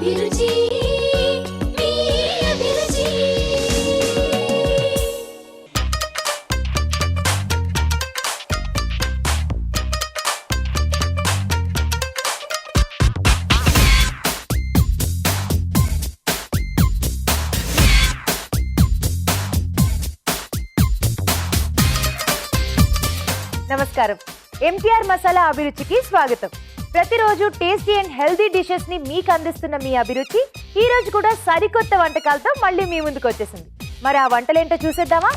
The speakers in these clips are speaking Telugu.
అభిరుచి మీ అభిరుచి. నమస్కారం. ఎంటీఆర్ మసాలా అభిరుచికి స్వాగతం. ప్రతిరోజు టేస్టీ అండ్ హెల్దీ డిషెస్ ని మీకు అందిస్తున్న మీ అభిరుచి ఈ రోజు కూడా సరికొత్త వంటకాలతో మళ్ళీ మీ ముందుకు వచ్చేసింది. మరి ఆ వంటలేంటో చూసేద్దామా?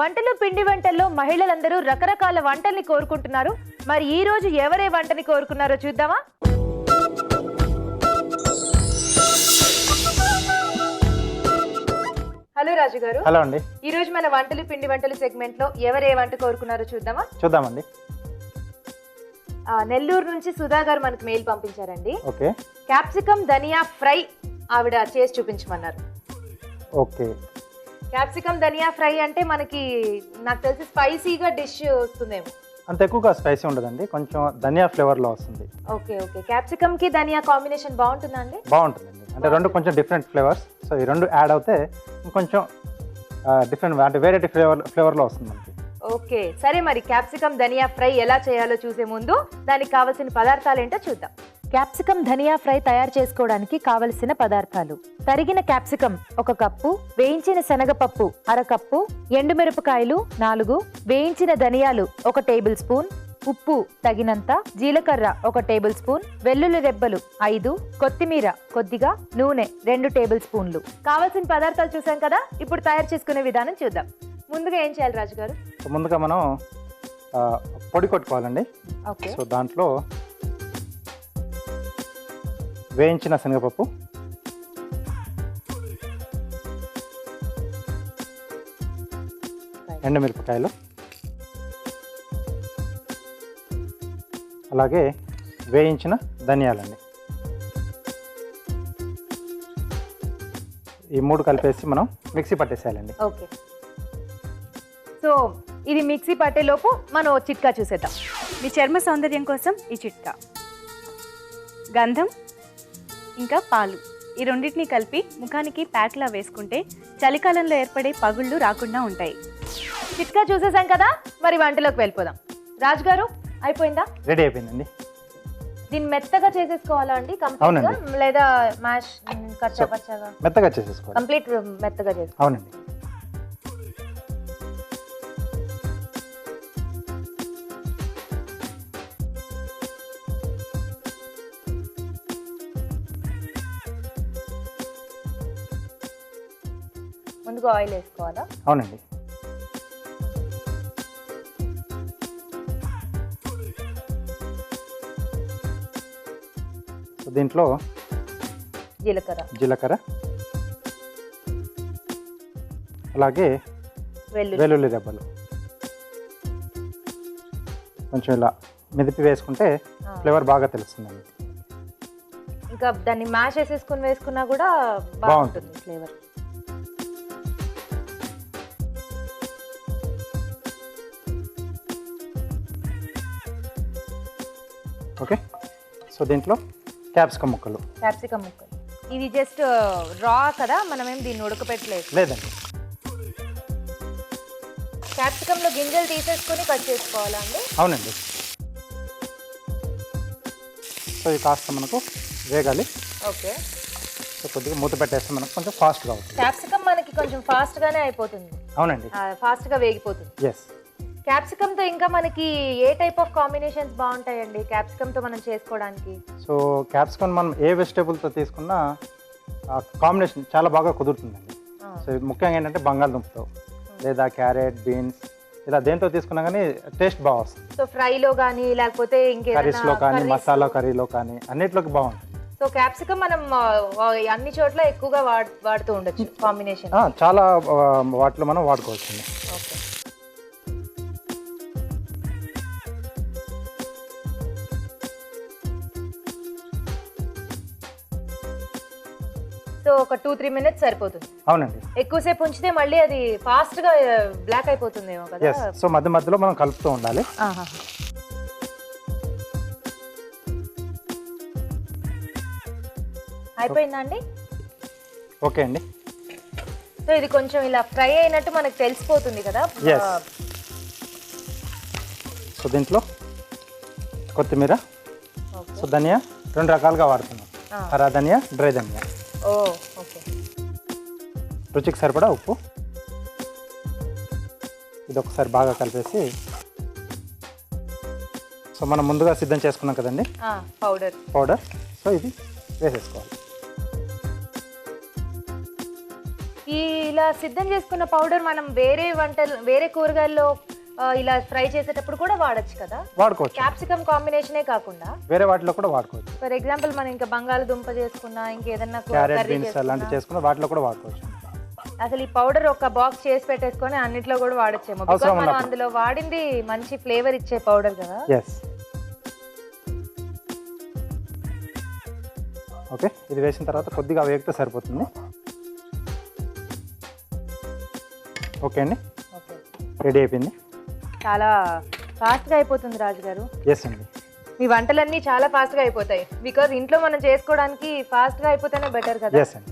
వంటలు పిండి వంటల్లో మహిళలందరూ రకరకాల వంటల్ని కోరుకుంటున్నారు. మరి ఈ రోజు ఎవరే వంటని కోరుకున్నారో చూద్దామా? హలో రాజు గారు. హలో అండి. ఈ రోజు మన వంటలు పిండి వంటలు సెగ్మెంట్ లో ఎవరే వంట కోరుకున్నారో చూద్దామండి. నెల్లూరు నుంచి సుధా గారు మనకు మెయిల్ పంపించారండి. ఓకే. క్యాప్సికమ్ ధనియా ఫ్రై ఆవిడ చేసి చూపించమన్నారు. ఓకే. క్యాప్సికమ్ ధనియా ఫ్రై అంటే మనకి నాకు తెలిసి స్పైసీగా డిష్ వస్తుందేమో. అంత ఎక్కువగా స్పైసీ ఉండదండి, కొంచెం ధనియా ఫ్లేవర్ లో వస్తుంది. Okay okay. క్యాప్సికమ్ కి ధనియా కాంబినేషన్ బాగుంటుందా అండి? బాగుంటుందండి. అంటే రెండు కొంచెం డిఫరెంట్ ఫ్లేవర్స్, సో ఈ రెండు యాడ్ అవుతే ఇంకొంచెం డిఫరెంట్ అంటే వెరైటీ ఫ్లేవర్ లో వస్తుంది మనకి. ఓకే సరే, మరి క్యాప్సికమ్ ధనియా ఫ్రై ఎలా చేయాలో చూసే ముందు దానికి కావలసిన పదార్థాలు ఏంటో చూద్దాం. క్యాప్సికమ్ ధనియా ఫ్రై తయారు చేసుకోవడానికి కావలసిన పదార్థాలు: తరిగిన క్యాప్సికమ్ 1 కప్పు, వేయించిన శనగపప్పు 1/2 కప్పు, ఎండుమిరపకాయలు 4, వేయించిన ధనియాలు 1 టేబుల్ స్పూన్, ఉప్పు తగినంత, జీలకర్ర 1 టేబుల్ స్పూన్, వెల్లుల్లి రెబ్బలు 5, కొత్తిమీర కొద్దిగా, నూనె 2 టేబుల్ స్పూన్లు. కావాల్సిన పదార్థాలు చూసాం కదా, ఇప్పుడు తయారు చేసుకునే విధానం చూద్దాం. ముందుగా ఏం చేయాలి రాజు గారు? ముందుగా మనం పొడి కొట్టుకోవాలండి. ఓకే. సో దాంట్లో వేయించిన శనగపప్పు, ఎండుమిరపకాయలు, అలాగే వేయించిన ధనియాలండి. ఈ 3 కలిపేసి మనం మిక్సీ పట్టేసేయాలండి. ఓకే. సో ఇది మిక్సీ పట్టేలోపు మనం చిట్కా చూసేద్దాం. మీ చర్మ సౌందర్యం కోసం ఈ చిట్కా: గంధం ఇంకా పాలు, ఈ రెండింటిని కలిపి ముఖానికి ప్యాక్లా వేసుకుంటే చలికాలంలో ఏర్పడే పగుళ్ళు రాకుండా ఉంటాయి. చిట్కా చూసేసాం కదా, మరి వంటలోకి వెళ్ళిపోదాం. రాజు గారు అయిపోయిందా? రెడీ అయిపోయిందండి. దీన్ని మెత్తగా చేసేసుకోవాలా అండి కంప్లీట్, అవునండి. లేదా మ్యాష్ కచ్చా పచ్చగా? మెత్తగా చేసేసుకోవాలి. కంప్లీట్ మెత్తగా చేసుకోవాలి. అవునండి. ముందుగా ఆయిల్ వేసుకోవాలా? అవునండి. సో దీంట్లో జీలకర్ర, అలాగే వెల్లుల్లి రెబ్బలు కొంచెం ఇలా మెదిపి వేసుకుంటే ఫ్లేవర్ బాగా తెలుస్తుందండి. ఇంకా దాన్ని మ్యాష్ చేసేసుకుని వేసుకున్నా కూడా బాగుంటుంది ఫ్లేవర్. ఓకే. సో దీంట్లో క్యాప్సికమ్ ముక్కలు. ఇది జస్ట్ రా కదా, మనమేం దీన్ని ఉడకపెట్టలేదు? లేదండి. క్యాప్సికమ్ లో గింజలు తీసేసుకొని కట్ చేసుకోవాలా అండి? అవునండి. సో ఇది కాస్త మనకు వేగాలి. ఓకే. సో కొద్దిగా మూత పెట్టేస్తే మనకు కొంచెం ఫాస్ట్గా అవుతుంది. క్యాప్సికమ్ మనకి కొంచెం ఫాస్ట్ గానే అయిపోతుంది. అవునండి. ఫాస్ట్ గా వేగిపోతుంది. ఎస్. క్యాప్సికమ్ తో ఇంకా మనకి ఏ టైప్ ఆఫ్ కాంబినేషన్స్ బాగుంటాయండి క్యాప్సికమ్ తో మనం చేసుకోవడానికి? సో క్యాప్సికమ్ మనం ఏ వెజిటేబుల్తో తీసుకున్నా కాంబినేషన్ చాలా బాగా కుదురుతుందండి. సో ముఖ్యంగా ఏంటంటే బంగాళదుంపతో లేదా క్యారెట్, బీన్స్ ఇలా దేంతో తీసుకున్నా కానీ టేస్ట్ బాగా వస్తుంది. సో ఫ్రైలో కానీ లేకపోతే కర్రీస్లో కానీ మసాలా కర్రీలో కానీ అన్నిట్లోకి బాగుంటుంది. సో క్యాప్సికమ్ మనం అన్ని చోట్ల ఎక్కువగా వాడుతూ ఉండొచ్చు కాంబినేషన్. చాలా వాటిలో మనం వాడుకోవచ్చు. ఓకే. సో ఒక 2-3 మినిట్స్ సరిపోతుంది. అవునండి. ఎక్కువసేపు ఉంచితే మళ్ళీ అది ఫాస్ట్ గా బ్లాక్ అయిపోతుందేమో కదా. ఎస్. సో మధ్య మధ్యలో మనం కలుపుతూ ఉండాలి. అయిపోయిందా అండి? ఓకే అండి. సో ఇది కొంచెం ఇలా ఫ్రై అయినట్టు మనకు తెలిసిపోతుంది కదా. ఎస్. సో దీంట్లో కొత్తిమీర, సో ధనియా 2 రకాలుగా వాడుతున్నాం. హరా ధనియా, డ్రై ధనియా. ఓ ఓకే. రుచికి సరిపడా ఉప్పు. ఇది ఒకసారి బాగా కలిపేసి, సో మనం ముందుగా సిద్ధం చేసుకున్నాం కదండి పౌడర్, సో ఇది వేసేసుకోవాలి. ఇలా సిద్ధం చేసుకున్న పౌడర్ మనం వేరే కూరగాయల్లో ఇలా ఫ్రై చేసేటప్పుడు కూడా వాడచ్చు కదా. వాడుకోవచ్చు. క్యాప్సికమ్ కాంబినేషనే కాకుండా వేరే వాటిలో కూడా వాడుకోవచ్చు. ఫర్ ఎగ్జాంపుల్ మనం ఇంకా బంగాళదుంప చేసుకున్నా, ఇంకేదన్నా క్యారెట్, బీన్స్ అలాంటివి చేసుకున్నా వాటిలో కూడా వాడుకోవచ్చు. అసలు ఈ పౌడర్ ఒక బాక్స్ చేసి పెట్టేసుకొని అన్నిట్లో కూడా వాడచ్చేమో. మనం అందులో వాడింది మంచి ఫ్లేవర్ ఇచ్చే పౌడర్ కదా. ఎస్. ఓకే. ఇది వేసిన తర్వాత కొద్దిగా వేగితే సరిపోతుంది. ఓకే అండి, రెడీ అయిపోయింది. చాలా ఫాస్ట్గా అయిపోతుంది రాజు గారు. ఎస్ అండి. మీ వంటలన్నీ చాలా ఫాస్ట్గా అయిపోతాయి. బికాజ్ ఇంట్లో మనం చేసుకోవడానికి ఫాస్ట్గా అయిపోతేనే బెటర్ కదా. ఎస్ అండి.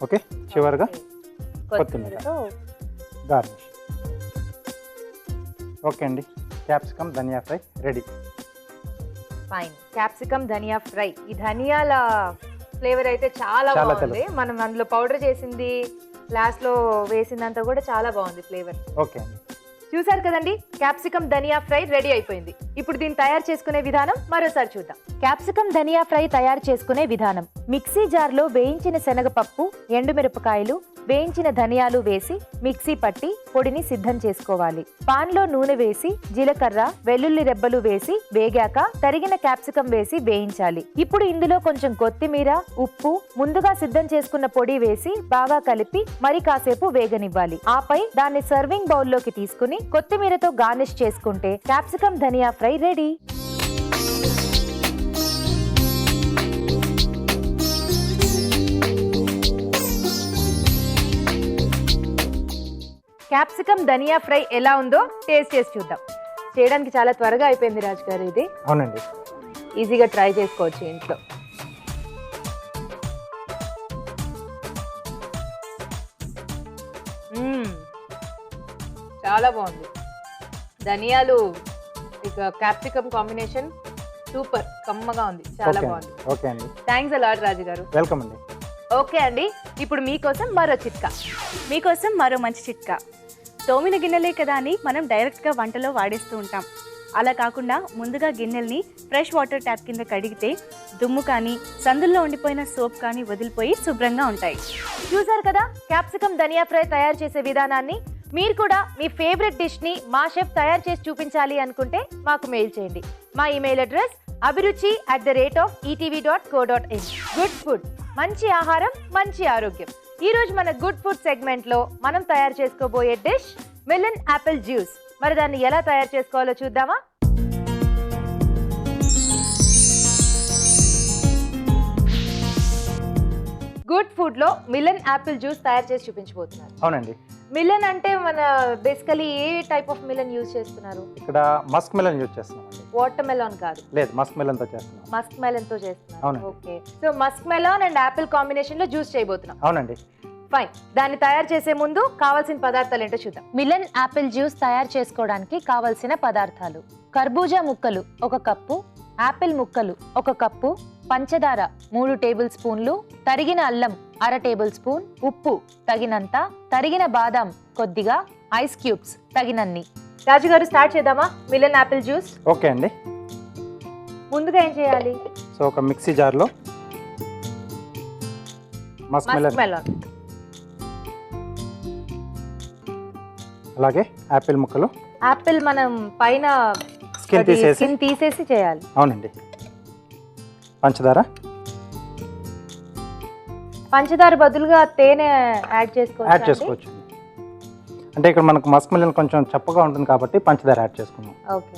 ఓకే. చివరిగా కొత్తిమీరతో గార్నిష్. ఓకే అండి, క్యాప్సికమ్ ధనియా ఫ్రై రెడీ. ఫైన్. క్యాప్సికమ్ ధనియా ఫ్రై. ఈ ధనియాల ఫ్లేవర్ అయితే చాలా బాగుంది. మనం అందులో పౌడర్ చేసింది, లాస్ట్ లో వేసిందంతా కూడా చాలా బాగుంది ఫ్లేవర్. ఓకే అండి. చూసారు కదండి, క్యాప్సికమ్ ధనియా ఫ్రై రెడీ అయిపోయింది. ఇప్పుడు దీన్ని తయారు చేసుకునే విధానం మరోసారి చూద్దాం. క్యాప్సికమ్ ధనియా ఫ్రై తయారు చేసుకునే విధానం: మిక్సీ జార్లో వేయించిన శనగపప్పు, ఎండుమిరపకాయలు, వేయించిన ధనియాలు వేసి మిక్సీ పట్టి పొడిని సిద్ధం చేసుకోవాలి. పాన్ లో నూనె వేసి జీలకర్ర, వెల్లుల్లి రెబ్బలు వేసి వేగాక తరిగిన క్యాప్సికం వేసి వేయించాలి. ఇప్పుడు ఇందులో కొంచెం కొత్తిమీర, ఉప్పు, ముందుగా సిద్ధం చేసుకున్న పొడి వేసి బాగా కలిపి మరి కాసేపు వేగనివ్వాలి. ఆపై దాన్ని సర్వింగ్ బౌల్లోకి తీసుకుని కొత్తిమీరతో గార్నిష్ చేసుకుంటే క్యాప్సికమ్ ధనియా ఫ్రై రెడీ. క్యాప్సికమ్ ధనియా ఫ్రై ఎలా ఉందో టేస్ట్ చేసి చూద్దాం. చేయడానికి చాలా త్వరగా అయిపోయింది రాజు గారు ఇది. అవునండి. ఈజీగా ట్రై చేసుకోవచ్చు ఇంట్లో. చాలా బాగుంది. ధనియాలు ఇక క్యాప్సికమ్ కాంబినేషన్ సూపర్, కమ్మగా ఉంది, చాలా బాగుంది. ఓకే అండి. థ్యాంక్స్ అలాట్ రాజు గారు. వెల్కమ్ అండి. ఓకే అండి, ఇప్పుడు మీకోసం మరో చిట్కా. మీకోసం మరో మంచి చిట్కా. తోమిన గిన్నెలే కదా అని మనం డైరెక్ట్గా వంటలో వాడేస్తూ ఉంటాం. అలా కాకుండా ముందుగా గిన్నెల్ని ఫ్రెష్ వాటర్ ట్యాప్ కింద కడిగితే దుమ్ము కానీ సందుల్లో ఉండిపోయిన సోప్ కానీ వదిలిపోయి శుభ్రంగా ఉంటాయి. చూసారు కదా క్యాప్సికమ్ ధనియా ఫ్రై తయారు చేసే విధానాన్ని. మీరు కూడా మీ ఫేవరెట్ డిష్ ని మా షెఫ్ తయారు చేసి చూపించాలి అనుకుంటే మాకు మెయిల్ చేయండి. మా email address abhiruchi@etv.co.in. Good food, మంచి ఆహారం, మంచి ఆరోగ్యం. ఈ రోజు మన గుడ్ ఫుడ్ సెగ్మెంట్ లో మనం తయారు చేసుకోబోయే డిష్ మెలన్ యాపిల్ జ్యూస్. మరి దాన్ని ఎలా తయారు చేసుకోవాలో చూద్దామా? గుడ్ ఫుడ్ లో మిలన్ యాపిల్ జ్యూస్ తయారు చేసి చూపించబోతున్నారు. అవునండి. మిలన్ అంటే మన basically A type of melon use చేస్తున్నారు? ఇక్కడ మస్క్ మెలన్ యూజ్ చేస్తున్నాం. వాటర్ మెలన్ కాదు, లేదు, మస్క్ మెలన్ తో చేస్తున్నాం. మస్క్ మెలన్ తో చేస్తున్నారు. అవునండి. Okay, so Musk melon and Apple combination లో జ్యూస్ చేయబోతున్నాం. అవునండి. ఫైన్. దాన్ని తయారు చేసే ముందు కావాల్సిన పదార్థాలు ఏంటో చూద్దాం. మిలన్ యాపిల్ జ్యూస్ తయారు చేసుకోవడానికి కావాల్సిన పదార్థాలు: కర్బూజా ముక్కలు 1 కప్పు, యాపిల్ ముక్కలు 1 కప్పు, పంచదార 3 టేబుల్ స్పూన్లు, తరిగిన అల్లం 1/2 టేబుల్ స్పూన్, ఉప్పు తగినంత, తరిగిన బాదాం కొద్దిగా, ఐస్ క్యూబ్స్ తగినన్ని. రాజు గారు, స్టార్ట్ చేద్దామా మిలన్ యాపిల్ జ్యూస్? ఓకే అండి. ముందుగా ఏం చేయాలి? సో ఒక మిక్సీ జార్లో మస్క్ మెలన్, అలాగే యాపిల్ ముక్కలు, యాపిల్ మనం పైన స్కిన్ తీసేసి చేయాలి. అవునండి. పంచదార, పంచదార బదులుగా తేనె యాడ్ యాడ్ చేసుకోవచ్చు. అంటే ఇక్కడ మనకు మస్క్ మిలన్ కొంచెం చప్పగా ఉంటుంది కాబట్టి పంచదార యాడ్ చేసుకున్నాం. ఓకే.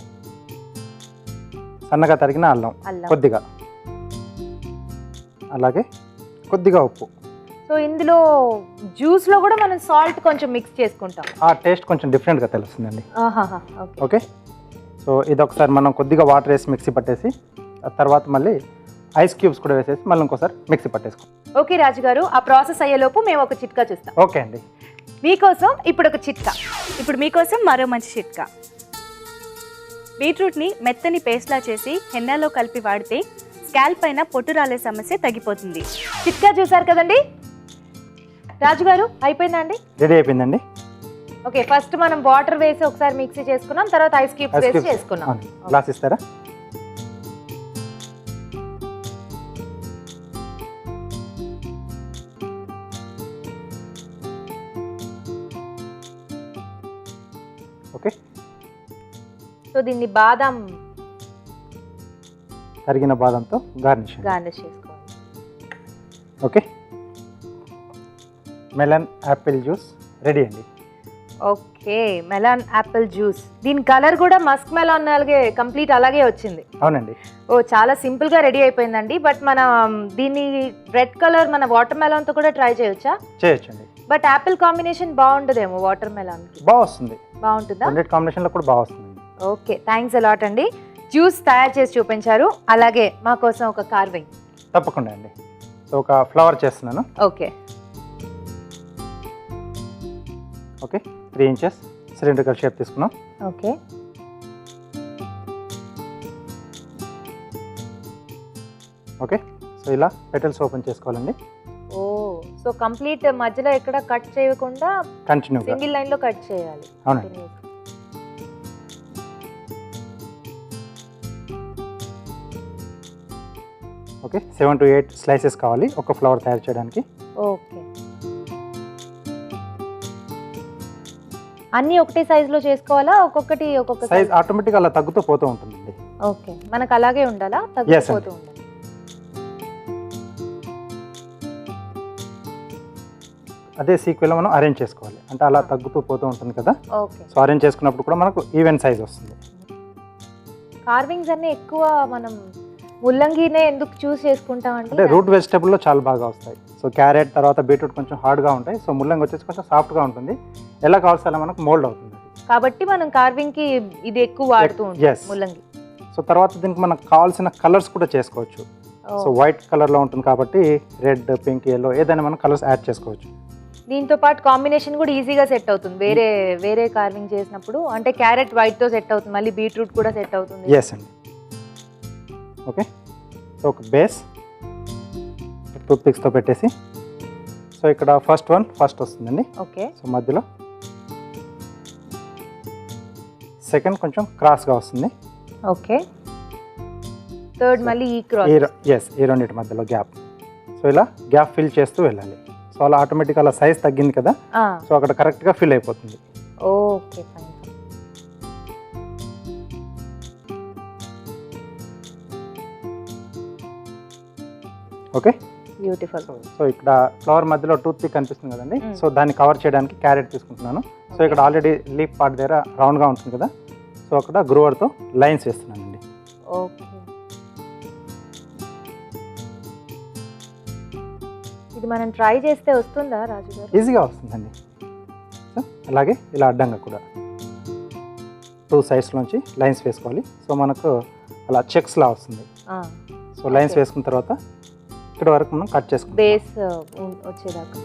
సన్నగా తరిగిన అల్లం కొద్దిగా, అలాగే కొద్దిగా ఉప్పు. సో ఇందులో జ్యూస్లో కూడా మనం సాల్ట్ కొంచెం మిక్స్ చేసుకుంటాం. ఆ టేస్ట్ కొంచెం డిఫరెంట్గా తెలుస్తుందండి. ఓకే. ఓకే. సో ఇది ఒకసారి మనం కొద్దిగా వాటర్ వేసి మిక్సీ పట్టేసి ఆ తర్వాత మళ్ళీ ఐస్ క్యూబ్స్ కూడా వేసేసి మళ్ళీ ఇంకోసారి మిక్సీ పట్టేసుకోండి. ఓకే రాజు గారు, ఆ ప్రాసెస్ అయ్యేలోపు మేము ఒక చిట్కా చూస్తాం. ఓకే అండి. మీకోసం ఇప్పుడు ఒక చిట్కా. ఇప్పుడు మీకోసం మరో మంచి చిట్కా. బీట్రూట్ని మెత్తని పేస్ట్లా చేసి హెన్నాలో కలిపి వాడితే స్కాల్ప్ పైన పొట్టు రాలే సమస్య తగ్గిపోతుంది. చిట్కా చూసారు కదండి. రాజు గారు అయిపోయిందా అండి? రెడీ అయిపోయిందండి. ఓకే, ఫస్ట్ మనం వాటర్ వేసి ఒకసారి మిక్సీ చేసుకున్నాం, తర్వాత ఐస్ క్యూబ్స్ వేసి చేసుకున్నాం. గ్లాస్ ఇస్తారా? ఓకే. సో దీన్ని బాదం తరిగిన బాదంతో గార్నిష్ చేసుకోవాలి. Okay. Melon apple juice ready అండి. Okay, melon apple juice. దీని కలర్ కూడా మస్క్ మెలాన్ కంప్లీట్ అలాగే వచ్చింది. అవునండి. ఓ చాలా సింపుల్ గా రెడీ అయిపోయిందండి. బట్ మనం దీన్ని రెడ్ కలర్ మన వాటర్ మెలాన్ తో కూడా ట్రై చేయొచ్చా? చేయొచ్చండి. బట్ యాపిల్ కాంబినేషన్ బాగుంటుందేమో వాటర్ మెలాన్ కి. బాగా వస్తుంది. బాగుంటుందా? రెండిటి కాంబినేషన్ లో కూడా బాగా వస్తుంది. ఓకే, థ్యాంక్స్ అలాట్ అండి. జ్యూస్ తయారు చేసి చూపించారు, అలాగే మా కోసం ఒక కార్వింగ్. తప్పకుండా అండి. సో ఒక ఫ్లవర్ చేస్తున్నాను. Okay. Okay, 3 inches cylindrical shape తీసుకున్నాం. ఓకే. ఓకే. సో ఇలా పెటల్స్ ఓపెన్ చేసుకోవాలండి. ఓ, సో కంప్లీట్ మధ్యలో ఎక్కడ కట్ చేయకుండా కంటిన్యూగా సింగిల్ లైన్ లో కట్ చేయాలి. అవునండి. ఓకే, 7 to 8 స్లైసెస్ కావాలి ఒక ఫ్లవర్ తయారు చేయడానికి. ఓకే. అన్ని ఒకటే సైజ్ లో చేసుకోవాలా? ఒక్కొక్కటి ఒక్కొక్క సైజ్ ఆటోమేటిక్ అలా తగ్గుతూ పోతూ ఉంటుందండి. ఓకే, మనకు అలాగే ఉండాలా? తగ్గిపోతూ ఉండాలి. అదే సీక్వెల్ మనం అరేంజ్ చేసుకోవాలి. అంటే అలా తగ్గుతూ పోతూ ఉంటుంది కదా. ఓకే. సో అరేంజ్ చేసుకున్నప్పుడు కూడా మనకు ఈవెన్ సైజ్ వస్తుంది. కార్వింగ్స్ అన్ని ఎక్కువ మనం ముల్లంగినే ఎందుకు చూస్ చేసుకుంటాం అంటే రూట్ వెజిటబుల్లో చాలా బాగా వస్తాయి. సో క్యారెట్ తర్వాత బీట్రూట్ కొంచెం హార్డ్గా ఉంటాయి. సో ముల్లంగి వచ్చేసి కొంచెం సాఫ్ట్గా ఉంటుంది. ఎలా కావాల్సి అలా మనకు మోల్డ్ అవుతుంది. కాబట్టి మనం కార్వింగ్ కి ఇది ఎక్కువ వాడుతూ ఉంటాం ముల్లంగి. సో తర్వాత దీనికి మనకు కావాల్సిన కలర్స్ కూడా చేసుకోవచ్చు. సో వైట్ కలర్లో ఉంటుంది కాబట్టి రెడ్, పింక్, ఎల్లో ఏదైనా మనం కలర్స్ యాడ్ చేసుకోవచ్చు. దీంతో పాటు కాంబినేషన్ కూడా ఈజీగా సెట్ అవుతుంది. వేరే వేరే కార్వింగ్ చేసినప్పుడు అంటే క్యారెట్ వైట్ తో సెట్ అవుతుంది, మళ్ళీ బీట్రూట్ కూడా సెట్ అవుతుంది. ఎస్ అండి. ఓకే. సో ఒక బేస్ టూత్ పిక్స్తో పెట్టేసి, సో ఇక్కడ ఫస్ట్ వస్తుందండి. ఓకే. సో మధ్యలో సెకండ్ కొంచెం క్రాస్గా వస్తుంది. ఓకే. థర్డ్ మళ్ళీ ఈ క్రాస్. ఈ రెండింటి మధ్యలో గ్యాప్. సో ఇలా గ్యాప్ ఫిల్ చేస్తూ వెళ్ళాలి. సో అలా ఆటోమేటిక్ అలా సైజ్ తగ్గింది కదా. సో అక్కడ కరెక్ట్గా ఫిల్ అయిపోతుంది. Okay, fine. Okay, beautiful. So ఇక్కడ ఫ్లవర్ మధ్యలో టూత్ పిక్ కనిపిస్తుంది కదండి. సో దాన్ని కవర్ చేయడానికి క్యారెట్ తీసుకుంటున్నాను. సో ఇక్కడ ఆల్రెడీ లీఫ్ పార్ట్ దగ్గర రౌండ్గా ఉంటుంది కదా. సో అక్కడ గ్రూవర్తో లైన్స్ వేస్తున్నానండి. ఓకే. ఇది మనం ట్రై చేస్తే వస్తుందా రాజు గారు? ఈజీగా వస్తుందండి. సో అలాగే ఇలా అడ్డంగా కూడా 2 sides నుంచి లైన్స్ వేసుకోవాలి. సో మనకు అలా చెక్స్లా వస్తుంది. సో లైన్స్ వేసుకున్న తర్వాత ఇక్కడ వరకు మనం కట్ చేసుకుంటాం బేస్ వచ్చేదాకా.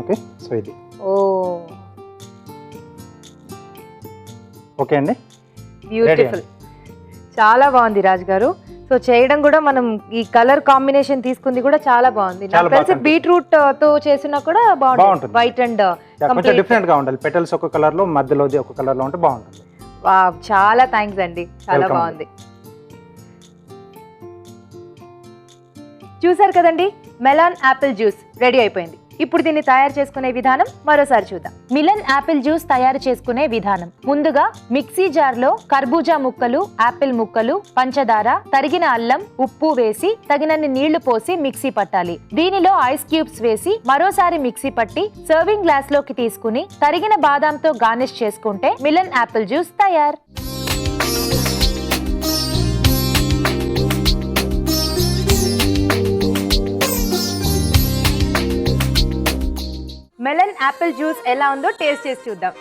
ఓకే. సో ఇది ఓకే అండి. బ్యూటిఫుల్, చాలా బాగుంది రాజు గారు. సో చేయడం కూడా మనం ఈ కలర్ కాంబినేషన్ తీసుకుంది కూడా చాలా బాగుంది. నాకు తెలిసి బీట్రూట్ తో చేసినా కూడా బాగుంటుంది. వైట్ అండ్ కొంచెం డిఫరెంట్ గా ఉండాలి. పెటల్స్ ఒక కలర్ లో, మధ్యలోది ఒక కలర్ లో ఉంటే బాగుంటుంది. చాలా థ్యాంక్స్ అండి, చాలా బాగుంది. చూసారు కదండి, మెలాన్ యాపిల్ జ్యూస్ రెడీ అయిపోయింది. ఇప్పుడు దీన్ని తయారు చేసుకునే విధానం మరోసారి చూద్దాం. మిలన్ యాపిల్ జ్యూస్ తయారు చేసుకునే విధానం. ముందుగా మిక్సీ జార్ లో కర్బూజా ముక్కలు, యాపిల్ ముక్కలు, పంచదార, తరిగిన అల్లం, ఉప్పు వేసి తగినన్ని నీళ్లు పోసి మిక్సీ పట్టాలి. దీనిలో ఐస్ క్యూబ్స్ వేసి మరోసారి మిక్సీ పట్టి సర్వింగ్ గ్లాస్ లోకి తీసుకుని తరిగిన బాదాంతో గార్నిష్ చేసుకుంటే మిలన్ యాపిల్ జ్యూస్ తయారు. మెలన్ యాపిల్ జ్యూస్ ఎలా ఉందో టేస్ట్ చేసి చూద్దాం.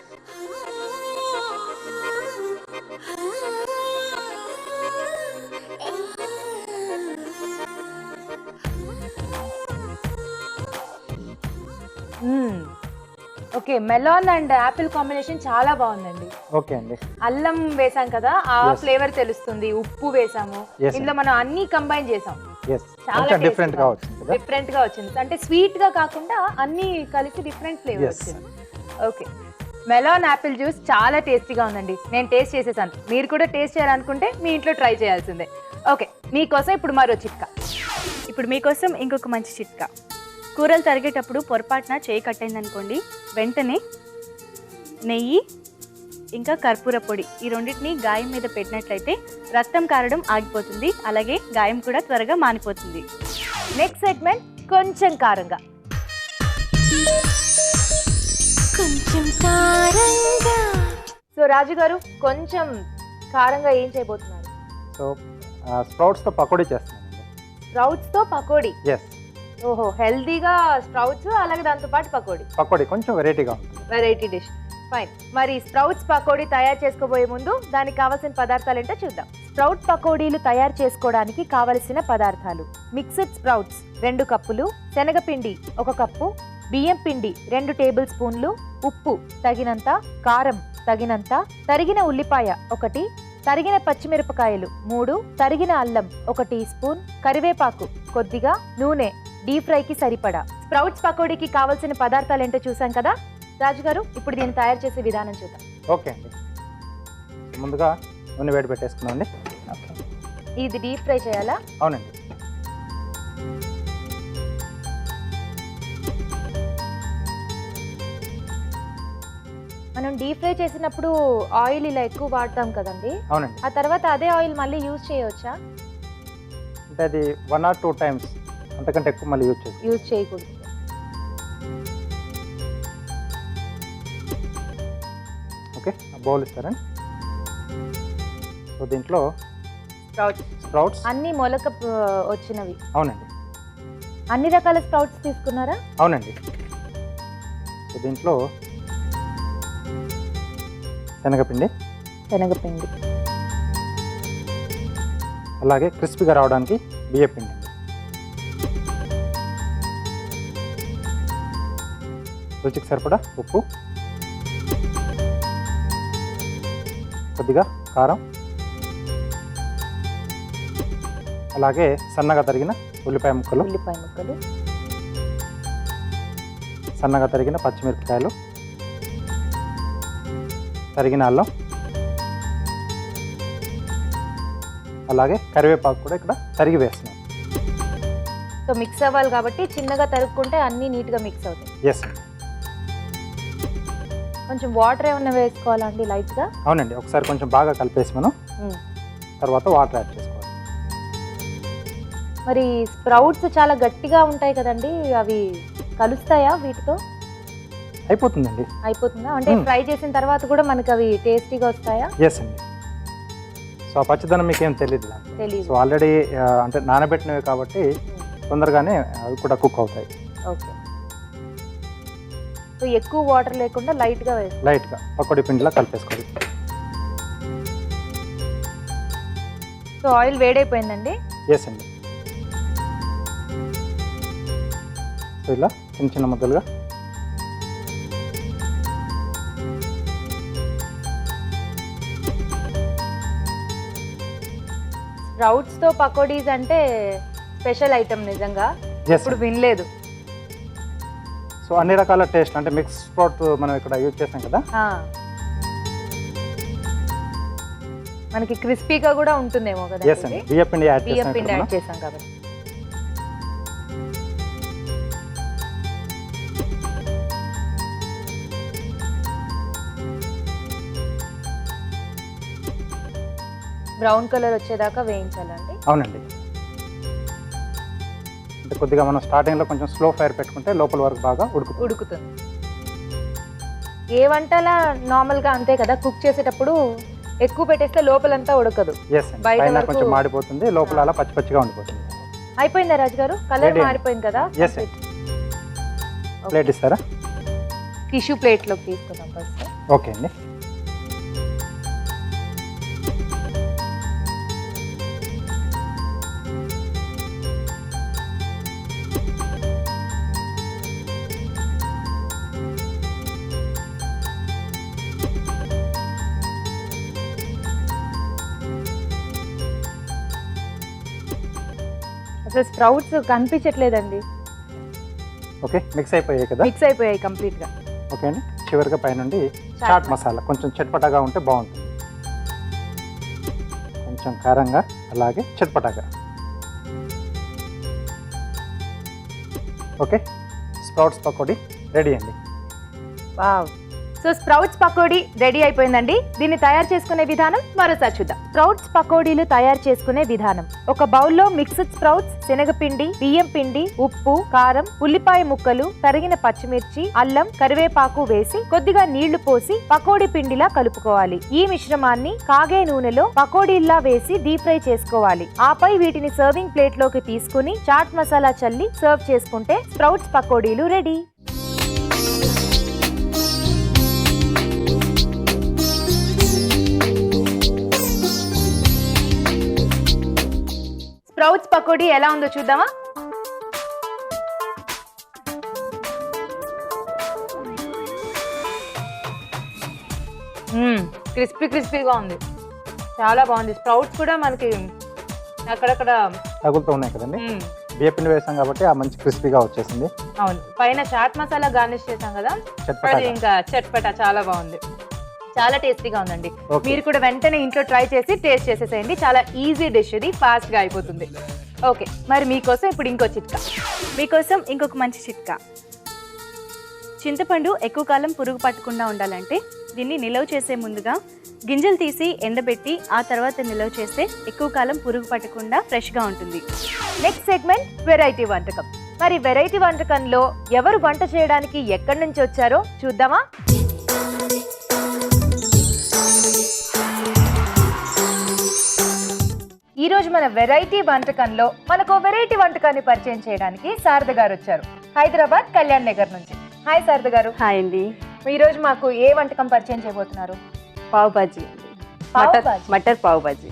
Okay, melon and Apple combination చాలా బాగుందండి. ఓకే అండి. అల్లం వేసాం కదా, ఆ ఫ్లేవర్ తెలుస్తుంది. ఉప్పు వేసాము, ఇందులో మనం అన్ని కంబైన్ చేసాం. చాలా డిఫరెంట్ గా వచ్చింది. డిఫరెంట్ గా వచ్చింది అంటే స్వీట్ గా కాకుండా అన్ని కలిసి డిఫరెంట్ ఫ్లేవర్ వచ్చింది. ఓకే, మెలాన్ యాపిల్ జ్యూస్ చాలా టేస్టీగా ఉందండి. నేను టేస్ట్ చేసేసాను. మీరు కూడా టేస్ట్ చేయాలనుకుంటే మీ ఇంట్లో ట్రై చేయాల్సిందే. ఓకే, మీకోసం ఇప్పుడు మరో చిట్కా. ఇప్పుడు మీకోసం ఇంకొక మంచి చిట్కా. కూరలు తరిగేటప్పుడు పొరపాటున చేయి కట్టయిందనుకోండి, వెంటనే నెయ్యి ఇంకా కర్పూర పొడి ఈ రెండింటిని గాయం మీద పెట్టినట్లయితే రక్తం కారడం ఆగిపోతుంది, అలాగే గాయం కూడా త్వరగా మానిపోతుంది. నెక్స్ట్ సెగ్మెంట్ కొంచెం కారంగా. కొంచెం కారంగా. సో రాజు గారు, కొంచెం కారంగా ఏం చేయబోతున్నారు? సో స్ప్రౌట్స్ తో పకోడీ చేస్తున్నానండి. స్ప్రౌట్స్ తో పకోడీ. ఎస్. ఓహో, హెల్దీగా స్ప్రౌట్స్, అలాగే దాంతో పాటు పకోడీ కొంచెం వెరైటీగా ఉంటుంది. Variety dish. ఫైన్. మరి స్ప్రౌట్స్ పకోడీ తయారు చేసుకోబోయే ముందు దానికి కావాల్సిన పదార్థాలు ఏంటో చూద్దాం. స్ప్రౌట్ పకోడీలు తయారు చేసుకోవడానికి కావలసిన పదార్థాలు: మిక్స్డ్ స్ప్రౌట్స్ 2 కప్పులు, శనగపిండి 1 కప్పు, బియ్యం పిండి 2 టేబుల్ స్పూన్లు, ఉప్పు తగినంత, కారం తగినంత, తరిగిన ఉల్లిపాయ 1, తరిగిన పచ్చిమిరపకాయలు 3, తరిగిన అల్లం 1 టీ స్పూన్, కరివేపాకు కొద్దిగా, నూనె డీప్ ఫ్రైకి సరిపడా. స్ప్రౌట్స్ పకోడీకి కావాల్సిన పదార్థాలు ఏంటో చూసాం కదా రాజు గారు, ఇప్పుడు దీన్ని తయారు చేసే విధానం చూద్దాం. ఓకే అండి. ముందుగా నూనె వేడి పెట్టేసుకున్నామండి. ఓకే, ఇది డీప్ ఫ్రై చేయాలా? అవునండి. మనం డీప్ ఫ్రై చేసినప్పుడు ఆయిల్ ఇలా ఎక్కువ వాడతాం కదండి, అవునండి. ఆ తర్వాత అదే ఆయిల్ మళ్ళీ యూజ్ చేయవచ్చా? అంటే అది 1 or 2 టైమ్స్, అంతకంటే ఎక్కువ మళ్ళీ యూజ్ చేయకూడదు. ఓకే, బౌల్ ఇస్తారండి. సో దీంట్లో స్ప్రౌట్స్ అన్ని మొలక వచ్చినవి. అవునండి. అన్ని రకాల స్ప్రౌట్స్ తీసుకున్నారా? అవునండి. సో దీంట్లో శనగపిండి, అలాగే క్రిస్పీగా రావడానికి బియ్యపిండి, రుచికి సరిపడా ఉప్పు, కొద్దిగా కారం, అలాగే సన్నగా తరిగిన ఉల్లిపాయ ముక్కలు, సన్నగా తరిగిన పచ్చిమిరపకాయలు, తరిగిన అల్లం, అలాగే కరివేపాకు కూడా ఇక్కడ తరిగి వేస్తున్నాం. సో మిక్స్ అవ్వాలి కాబట్టి చిన్నగా తరుక్కుంటే అన్నీ నీట్గా మిక్స్ అవుతాయి. ఎస్ అండి. కొంచెం వాటర్ ఏమన్నా వేసుకోవాలండి లైట్గా? అవునండి. ఒకసారి కొంచెం బాగా కలిపేసి మనం తర్వాత వాటర్ యాడ్ చేసుకోవాలి. మరి స్ప్రౌట్స్ చాలా గట్టిగా ఉంటాయి కదండి, అవి కలుస్తాయా వీటితో? అయిపోతుందండి. అయిపోతుందా? అంటే ఫ్రై చేసిన తర్వాత కూడా మనకి అవి టేస్టీగా వస్తాయా? ఎస్ అండి. సో ఆ పచ్చదనం మీకు ఏం తెలియదు. తెలియదు. సో ఆల్రెడీ అంటే నానబెట్టినవి కాబట్టి తొందరగానే అవి కూడా కుక్ అవుతాయి. ఓకే. సో ఎక్కువ వాటర్ లేకుండా లైట్గా పకోడీ పిండిలా కలిపేసుకోవాలి. సో ఆయిల్ వేడైపోయిందండి. ఎస్ అండి. సో ఇలా చిన్న చిన్న ముద్దలుగా స్ప్రౌట్స్ తో పకోడీస్ అంటే స్పెషల్ ఐటమ్ నిజంగా. ఇప్పుడు వినలేదు. సో అన్ని రకాల టేస్ట్ అంటే మిక్స్ స్ప్రౌట్ మనం ఇక్కడ యూజ్ చేసాం కదా, మనకి క్రిస్పీగా కూడా ఉంటుందేమో కదా. ఎస్ అండి. బియ్యపిండి యాడ్ చేసాం కాబట్టి. బ్రౌన్ కలర్ వచ్చేదాకా వేయించాలండి. అవునండి. అంటే కొద్దిగా మనం స్టార్టింగ్లో కొంచెం స్లో ఫైర్ పెట్టుకుంటే లోపల వరకు బాగా ఉడుకుతుంది. ఏ వంటలా నార్మల్గా అంతే కదా, కుక్ చేసేటప్పుడు ఎక్కువ పెట్టేస్తే లోపలంతా ఉడకదు. బయట పైన వరకు కొంచెం మాడిపోతుంది, లోపల అలా పచ్చి పచ్చిగా ఉండిపోతుంది. అయిపోయిందా రాజు గారు? Colour Ready. మారిపోయింది కదా. ఎస్ ప్లేట్ ఇస్తారా? టిష్యూ ప్లేట్లోకి తీసుకుందాం ఫస్ట్. ఓకే అండి. అసలు స్ప్రౌట్స్ కనిపించట్లేదండి, ఓకే మిక్స్ అయిపోయాయి కదా. మిక్స్ అయిపోయాయి కంప్లీట్ గా. ఓకే అండి. చివరిగా పైనుండి చాట్ మసాలా కొంచెం చట్పటాగా ఉంటే బాగుంటుంది. కొంచెం కారంగా అలాగే చట్పటాగా. ఓకే, స్ప్రౌట్స్ పకోడీ రెడీ అండి. Wow. So sprouts pakodi ready అయిపోయిందండి. దీన్ని తయారు చేసుకునే విధానం మరోసారి చూద్దాం. స్ప్రౌట్స్ పకోడీలు తయారు చేసుకునే విధానం: ఒక బౌల్లో మిక్స్డ్ స్ప్రౌట్స్, శనగపిండి, బియ్యం పిండి, ఉప్పు, కారం, ఉల్లిపాయ ముక్కలు, తరిగిన పచ్చిమిర్చి, అల్లం, కరివేపాకు వేసి కొద్దిగా నీళ్లు పోసి పకోడీ పిండిలా కలుపుకోవాలి. ఈ మిశ్రమాన్ని కాగే నూనెలో పకోడీల్లా వేసి డీప్ ఫ్రై చేసుకోవాలి. ఆపై వీటిని సర్వింగ్ ప్లేట్ లోకి తీసుకుని చాట్ మసాలా చల్లి సర్వ్ చేసుకుంటే స్ప్రౌట్స్ పకోడీలు రెడీ. స్ప్రౌట్స్ పకోడీ ఎలా ఉందో చూద్దామా? క్రిస్పీగా ఉంది, చాలా బాగుంది. స్ప్రౌట్స్ కూడా మనకి అక్కడక్కడ తగులుతూ ఉన్నాయి కదండి. బియ్య పిండి వేసాం కాబట్టి ఆ మంచి క్రిస్పీగా వచ్చేసింది. అవును, పైన చాట్ మసాలా గార్నిష్ చేసాం కదా, అది ఇంకా చట్పటా చాలా బాగుంది, చాలా టేస్టీగా ఉందండి. మీరు కూడా వెంటనే ఇంట్లో ట్రై చేసి టేస్ట్ చేసేసేయండి. చాలా ఈజీ డిష్ ఇది, ఫాస్ట్ గా అయిపోతుంది. ఓకే, మరి మీకోసం ఇప్పుడు ఇంకో చిట్కా. మీకోసం ఇంకొక మంచి చిట్కా. చింతపండు ఎక్కువ కాలం పురుగు పట్టకుండా ఉండాలంటే దీన్ని నిల్వ చేసే ముందుగా గింజలు తీసి ఎండబెట్టి ఆ తర్వాత నిల్వ చేస్తే ఎక్కువ కాలం పురుగు పట్టకుండా ఫ్రెష్గా ఉంటుంది. నెక్స్ట్ సెగ్మెంట్ వెరైటీ వంటకం. మరి వెరైటీ వంటకంలో ఎవరు వంట చేయడానికి ఎక్కడి నుంచి వచ్చారో చూద్దామా? ఈ రోజు మన వెరైటీ వంటకంలో మనకు వెరైటీ వంటకాన్ని పరిచయం చేయడానికి శారద గారు వచ్చారు, హైదరాబాద్ కళ్యాణ్ నగర్ నుంచి. హాయ్ శారద గారు. హాయ్ అండి. ఈ రోజు మాకు ఏ వంటకం పరిచయం చేయబోతున్నారు? పావ్ బాజీ. మటర్ పావ్ బాజీ.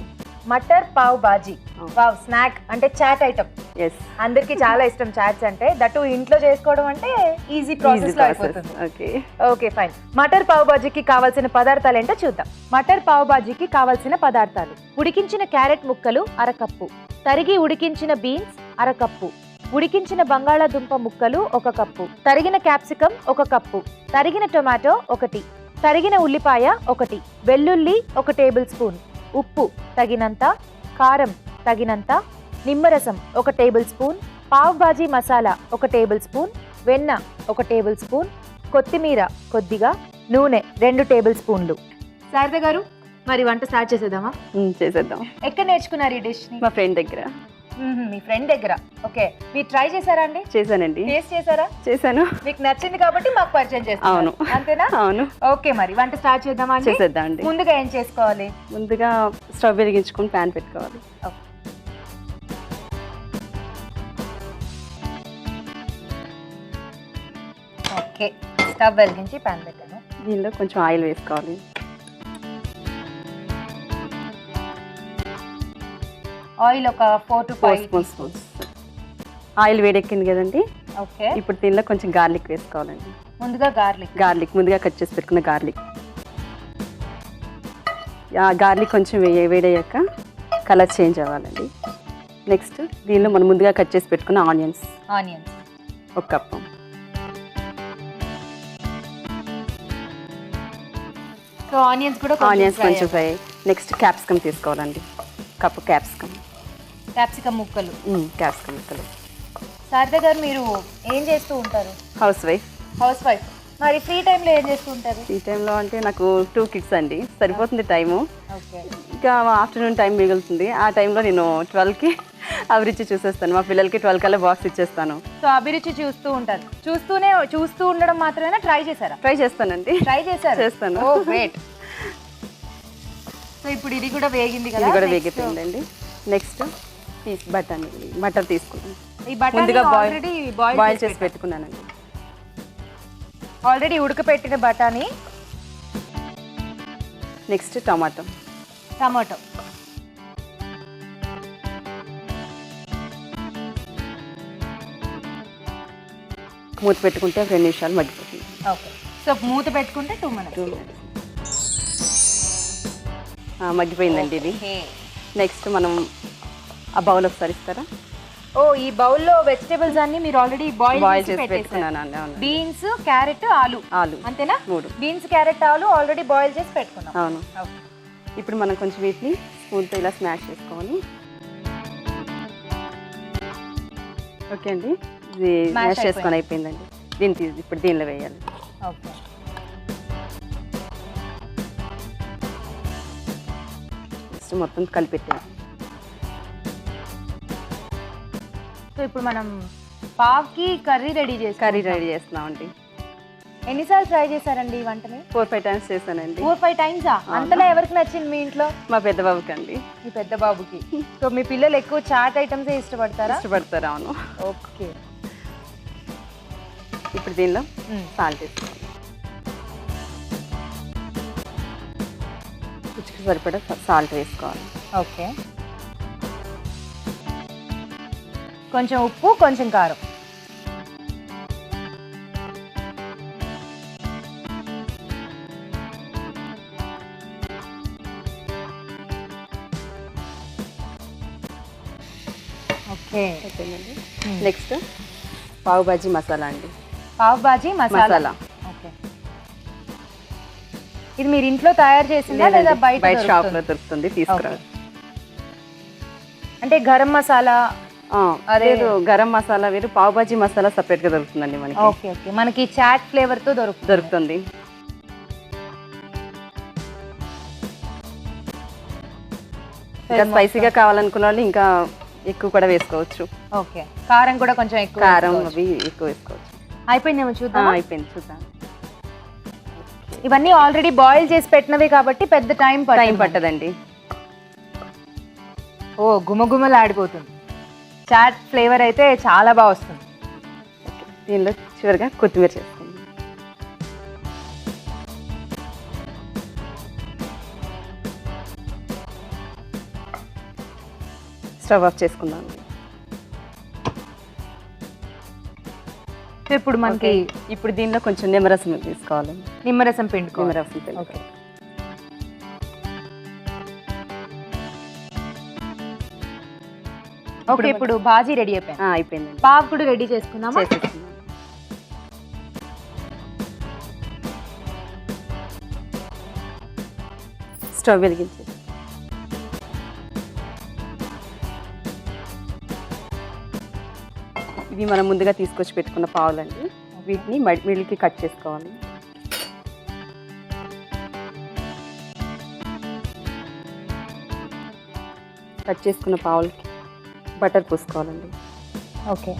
మటర్ పావ్ బాజీ. వావ్, స్నాక్ అంటే చాట్ ఐటమ్. ఎస్, అందరికి చాలా ఇష్టం చాట్స్ అంటే. దట్టు ఇంట్లో చేసుకోవడం అంటే ఈజీ ప్రాసెస్ లో అయిపోతుంది. Okay okay fine. Matar pav బాజీకి కావాల్సిన పదార్థాలు ఏంటో చూద్దాం. మటర్ పావ్ బాజీకి కావాల్సిన పదార్థాలు: ఉడికించిన క్యారెట్ ముక్కలు అరకప్పు, తరిగి ఉడికించిన బీన్స్ అరకప్పు, ఉడికించిన బంగాళాదుంప ముక్కలు 1 కప్పు, తరిగిన క్యాప్సికం 1 కప్పు, తరిగిన టొమాటో 1, తరిగిన ఉల్లిపాయ 1, వెల్లుల్లి 1 టేబుల్ స్పూన్, ఉప్పు తగినంత, కారం తగినంత, నిమ్మరసం 1 tablespoon, pav bhaji masala 1 tablespoon, వెన్న 1 టేబుల్ స్పూన్, కొత్తిమీర కొద్దిగా, నూనె 2 టేబుల్ స్పూన్లు. శారద గారు, మరి వంట స్టార్ట్ చేసేద్దామా? చేసేద్దాం. ఎక్కడ నేర్చుకున్నారు ఈ డిష్ ని? మా ఫ్రెండ్ దగ్గర. మీ ఫ్రెండ్ దగ్గర. ఓకే, మీరు ట్రై చేశారా అండి? చేశానండి. టేస్ట్ చేశారా? చేశాను. మీకు నచ్చింది కాబట్టి మాకు పరిచయం చేస్తాను. అవును. అంతేనా? అవును. ఓకే, మరి వంట స్టార్ట్ చేద్దామా? చేసేద్దాం అండి. ముందుగా ఏం చేసుకోవాలి? ముందుగా స్టవ్ వెలిగించుకొని ప్యాన్ పెట్టుకోవాలి. ఓకే, స్టవ్ వెలిగించి ప్యాన్ పెట్టాను. దీనిలో కొంచెం ఆయిల్ వేసుకోవాలి. ఆయిల్ ఒక 4 to 5 స్పూన్స్. ఆయిల్ వేడెక్కింది కదండి. ఓకే, ఇప్పుడు దీనిలో కొంచెం గార్లిక్ వేసుకోవాలండి. ముందుగా గార్లిక్ ముందుగా కట్ చేసి పెట్టుకున్న గార్లిక్. గార్లిక్ కొంచెం వేడయ్యాక కలర్ చేంజ్ అవ్వాలండి. నెక్స్ట్ దీనిలో మనం ముందుగా కట్ చేసి పెట్టుకున్న ఆనియన్స్ 1 కప్పు. సో ఆనియన్స్ కొంచెం ఫ్రై. నెక్స్ట్ క్యాప్సికమ్ తీసుకోవాలండి, కప్పు క్యాప్సికమ్ ముక్కలు. క్యాప్సికమ్ ముక్కలు. శారద గారు, మీరు ఏం చేస్తూ ఉంటారు? House wife. మరి ఫ్రీ టైంలో ఏం చేస్తూ ఉంటారు? ఫ్రీ టైంలో అంటే నాకు 2 kids అండి, సరిపోతుంది టైము. ఓకే, ఇంకా ఆఫ్టర్నూన్ టైం మిగులుతుంది. ఆ టైంలో నేను 12కి అభిరుచి చూసేస్తాను. మా పిల్లలకి 12 కల్లా బాక్స్ ఇచ్చేస్తాను. సో అభిరుచి చూస్తూ ఉంటారు. చూస్తూ ఉండడం మాత్రమేనా, ట్రై చేశారా? ట్రై చేస్తానండి. ట్రై చేశారు? చేస్తాను. ఓ గ్రేట్. సో ఇప్పుడు ఇది కూడా వేగింది కదా? ఇది కూడా వేగిపోయిందండి. నెక్స్ట్ పీస్ బటర్ తీసుకున్నాను. ఈ బటర్ ముందుగా ఆల్రెడీ బాయిల్ చేసి పెట్టుకున్నానండి. ఆల్రెడీ ఉడకపెట్టిన బఠానీ. నెక్స్ట్ టమాటో మూత పెట్టుకుంటే 2 నిమిషాలు మగ్గిపోతుంది. ఓకే. సో మూత పెట్టుకుంటే 2 మినిట్స్. 2 మినిట్స్ మగ్గిపోయిందండి ఇది. నెక్స్ట్ మనం ఆ బౌల్ ఒకసారి ఇస్తారా? ఓ ఈ బౌల్లో వెజిటేబుల్స్ అన్ని మీరు ఆల్రెడీ బాయిల్ చేసి పెట్టుకున్నాను. బీన్స్, క్యారెట్, ఆలు అంతేనా? 3 బీన్స్, క్యారెట్, ఆలు ఆల్రెడీ బాయిల్ చేసి పెట్టుకున్నాం. అవును. ఇప్పుడు మనం కొంచెం వీటిని స్పూన్తో ఇలా స్మాష్ చేసుకోవాలి. ఓకే అండి, ఇది స్మాష్ చేసుకొని అయిపోయిందండి. ఇప్పుడు దీనిలో వేయాలి. ఓకే. నెక్స్ట్ మొత్తం కలిపెట్టాను. సో ఇప్పుడు మనం పావ్కి కర్రీ రెడీ చేస్తున్నామండి. ఎన్నిసార్లు ట్రై చేశారండి ఈ వంటని? 4-5 టైమ్స్ చేశానండి. 4-5 టైమ్సా? అంతలా ఎవరికి నచ్చింది మీ ఇంట్లో? మా పెద్ద బాబుకి అండి. మీ పెద్ద బాబుకి. సో మీ పిల్లలు ఎక్కువ చాట్ ఐటమ్స్ ఇష్టపడతారా? ఇష్టపడతారు. అవును. ఓకే. ఇప్పుడు దీనిలో సాల్ట్ వేసుకోవాలి. రుచికి సరిపడా సాల్ట్ వేసుకోవాలి. ఓకే. కొంచెం ఉప్పు, కొంచెం కారం. ఓకే. నెక్స్ట్ పావ్ బాజీ మసాలా అండి. పావ్ బాజీ మసాలా. ఓకే. ఇది మీరు ఇంట్లో తయారు చేసిందా లేదా బయట షాప్ లో దొరుకుతుంది, తీసుకురావాలి. అంటే గరం మసాలా లేదు, గరం మసాలా వేరు, పావ్ బాజీ మసాలా సెపరేట్ గా దొరుకుతుందండి మనకి. Okay okay. మనకి చాట్ ఫ్లేవర్ తో దొరుకుతుంది. ఇంకా స్పైసీగా కావాలనుకున్న వాళ్ళు ఇంకా ఎక్కువ కూడా వేసుకోవచ్చు. ఓకే. కారం కూడా కొంచెం ఎక్కువ, కారం అవి ఎక్కువ వేసుకోవచ్చు. అయిపోయిందేమో చూద్దాం. అయిపోయింది, చూద్దాం. ఇవన్నీ ఆల్రెడీ బాయిల్ చేసి పెట్టినవి కాబట్టి పెద్ద టైం పట్టదండి. ఓ గుమగుమలాడిపోతుంది. చాట్ ఫ్లేవర్ అయితే చాలా బాగా వస్తుంది. దీనిలో చివరిగా కొత్తిమీర చేసుకోండి. స్టవ్ ఆఫ్ చేసుకుందాం. ఇప్పుడు మనకి ఇప్పుడు దీనిలో కొంచెం నిమ్మరసం తీసుకోవాలి. నిమ్మరసం పిండుకో. ఓకే. ఓకే. ఇప్పుడు బాజీ రెడీ అయిపోయింది. పావ్ కూడా రెడీ చేసుకుందామా? స్టవ్ వెలిగించి ఇవి మనం ముందుగా తీసుకొచ్చి పెట్టుకున్న పావులండి. వీటిని మిడిల్కి కట్ చేసుకోవాలి. కట్ చేసుకున్న పావులకి బటర్ పూసుకోవాలండి. ఓకే.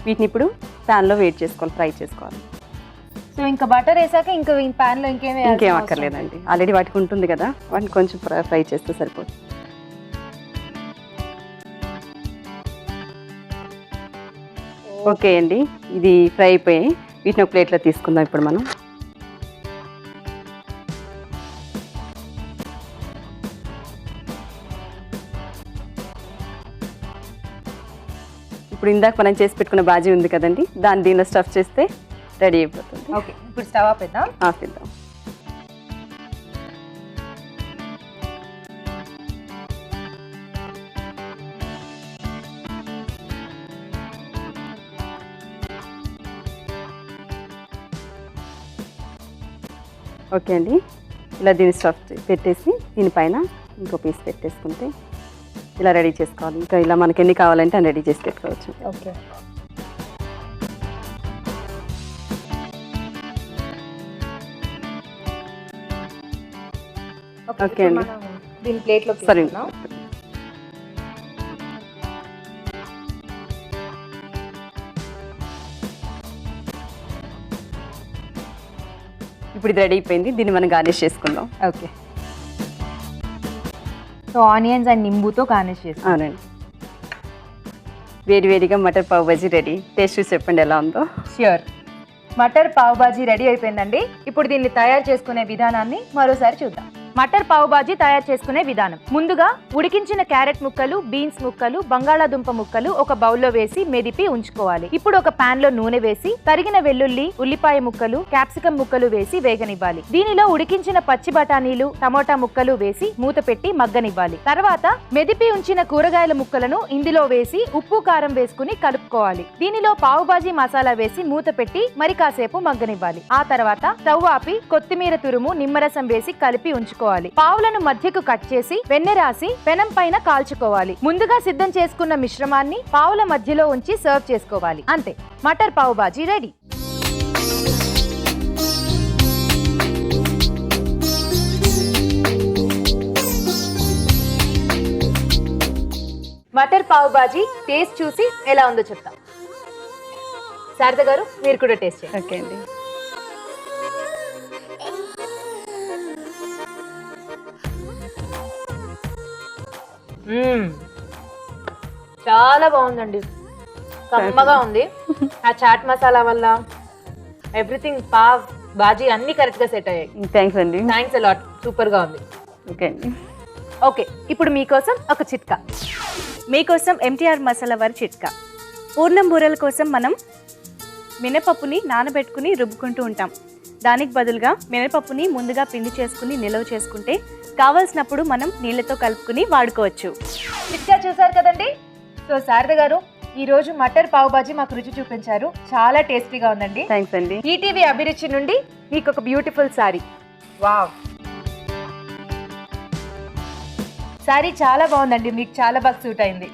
వీటిని ఇప్పుడు ప్యాన్లో వేడి చేసుకోవాలి, ఫ్రై చేసుకోవాలి. సో ఇంకా బటర్ వేసాక ఇంకా ప్యాన్లో ఇంకేం అక్కర్లేదండి. ఆల్రెడీ వాటికి ఉంటుంది కదా, వాటిని కొంచెం ఫ్రై చేస్తే సరిపోతుంది. ఓకే అండి, ఇది ఫ్రై అయిపోయి వీటిని ఒక ప్లేట్లో తీసుకుందాం ఇప్పుడు మనం. ఇప్పుడు ఇందాక మనం చేసి పెట్టుకున్న బాజీ ఉంది కదండి, దాన్ని దీనిలో స్టఫ్ చేస్తే రెడీ అయిపోతుంది. ఓకే. ఇప్పుడు స్టవ్ ఆపేద్దాం. ఆపేద్దాం. ఓకే అండి, ఇలా దీన్ని స్టఫ్ పెట్టేసి దీనిపైన ఇంకో పీస్ పెట్టేసుకుంటే ఇలా రెడీ చేసుకోవాలి. ఇంకా ఇలా మనకి ఎన్ని కావాలంటే అని రెడీ చేసి పెట్టుకోవచ్చు. ఓకే. ఓకే అండి. మనం దీని ప్లేట్లో సరే. ఇప్పుడు ఇది రెడీ అయిపోయింది. దీన్ని మనం గార్నిష్ చేసుకుందాం. ఓకే. సో ఆనియన్స్ అండ్ నింబుతో గార్నిష్ చేస్తాం. అవునండి. వేడివేడిగా మటర్ పావ్ బజీ రెడీ. టేస్ట్ చూసి చెప్పండి ఎలా ఉందో. ష్యూర్. మటర్ పావ్ బాజీ రెడీ అయిపోయిందండి. ఇప్పుడు దీన్ని తయారు చేసుకునే విధానాన్ని మరోసారి చూద్దాం. మటర్ పావ్ బాజీ తయారు చేసుకునే విధానం. ముందుగా ఉడికించిన క్యారెట్ ముక్కలు, బీన్స్ ముక్కలు, బంగాళాదుంప ముక్కలు ఒక బౌల్లో వేసి మెదిపి ఉంచుకోవాలి. ఇప్పుడు ఒక పాన్ లో నూనె వేసి తరిగిన వెల్లుల్లి, ఉల్లిపాయ ముక్కలు, క్యాప్సికం ముక్కలు వేసి వేగనివ్వాలి. దీనిలో ఉడికించిన పచ్చి బఠానీలు, టమోటా ముక్కలు వేసి మూత పెట్టి మగ్గనివ్వాలి. తర్వాత మెదిపి ఉంచిన కూరగాయల ముక్కలను ఇందులో వేసి ఉప్పు, కారం వేసుకుని కలుపుకోవాలి. దీనిలో పావ్ బాజీ మసాలా వేసి మూత పెట్టి మరి కాసేపు మగ్గనివ్వాలి. ఆ తర్వాత స్టవ్ ఆపి కొత్తిమీర తురుము, నిమ్మరసం వేసి కలిపి ఉంచుకోవాలి. పావులను మధ్యకు కట్ చేసి వెన్నె రాసి పెనం పైన కాల్చుకోవాలి. ముందుగా సిద్ధం చేసుకున్న మిశ్రమాన్ని పావుల మధ్యలో ఉంచి సర్వ్ చేసుకోవాలి. అంతే, మటర్ పావ్ బాజీ రెడీ. మటర్ పావ్ బాజీ టేస్ట్ చూసి ఎలా ఉందో చెప్తాం. శారద గారు మీరు కూడా టేస్ట్ చేయండి. ఓకే అండి. చాలా బాగుందండి. కమ్మగా ఉంది. ఆ చాట్ మసాలా వల్ల ఎవ్రీథింగ్, పావ్ బాజీ అన్ని కరెక్ట్ గా సెట్ అయ్యాయి. థ్యాంక్స్ అండి. Thanks a lot. సూపర్ గా ఉంది. ఓకే అండి. ఓకే, ఇప్పుడు మీకోసం ఒక చిట్కా. మీకోసం ఎంటీఆర్ మసాలా వారి చిట్కా. పూర్ణం బూరెల కోసం మనం మినపప్పుని నానబెట్టుకుని రుబ్బుకుంటూ ఉంటాం. దానికి బదులుగా మినపప్పుని ముందుగా పిండి చేసుకుని నిల్వ చేసుకుంటే కావాల్సినప్పుడు మనం నీళ్ళతో కలుపుకుని వాడుకోవచ్చు. చిట్కా చూసారు కదండి. సో శారద గారు, ఈ రోజు మటర్ పావ్ బాజీ మాకు రుచి చూపించారు. చాలా టేస్టీగా ఉందండి. థ్యాంక్స్ అండి. ఈటీవీ అభిరుచి నుండి మీకు ఒక బ్యూటిఫుల్ సారీ. వావ్, సారీ చాలా బాగుందండి. మీకు చాలా బాగా సూట్ అయింది.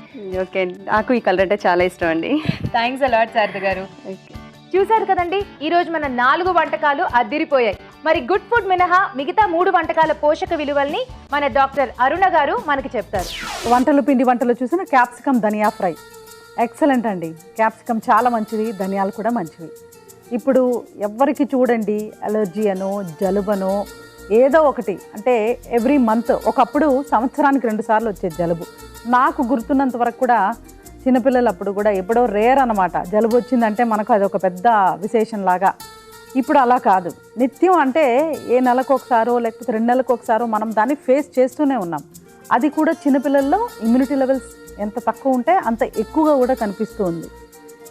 ఓకే అండి. నాకు ఈ కలర్ అంటే చాలా ఇష్టం అండి. థ్యాంక్స్ అలాట్ శారద గారు. ఓకే. చూసారు కదండి, ఈ రోజు మన 4 వంటకాలు అద్దిరిపోయాయి. మరి గుడ్ ఫుడ్ మినహా మిగతా 3 వంటకాల పోషక విలువల్ని మన డాక్టర్ అరుణ గారు మనకి చెప్తారు. పిండి వంటలు చూసిన క్యాప్సికమ్ ధనియా ఫ్రై ఎక్సలెంట్ అండి. క్యాప్సికమ్ చాలా మంచిది, ధనియాలు కూడా మంచివి. ఇప్పుడు ఎవ్వరికి చూడండి అలర్జీ అనో జలుబనో ఏదో ఒకటి, అంటే ఎవ్రీ మంత్, ఒకప్పుడు సంవత్సరానికి 2 సార్లు వచ్చేది జలుబు. నాకు గుర్తున్నంత వరకు కూడా చిన్నపిల్లలు అప్పుడు కూడా ఎప్పుడో రేర్ అనమాట. జలుబు వచ్చిందంటే మనకు అది ఒక పెద్ద విశేషం లాగా. ఇప్పుడు అలా కాదు. నిత్యం అంటే ఏ నెలకు ఒకసారో లేకపోతే 2 నెలలకు ఒకసారో మనం దాన్ని ఫేస్ చేస్తూనే ఉన్నాం. అది కూడా చిన్నపిల్లల్లో ఇమ్యూనిటీ లెవెల్స్ ఎంత తక్కువ ఉంటే అంత ఎక్కువగా కూడా కనిపిస్తూ ఉంది.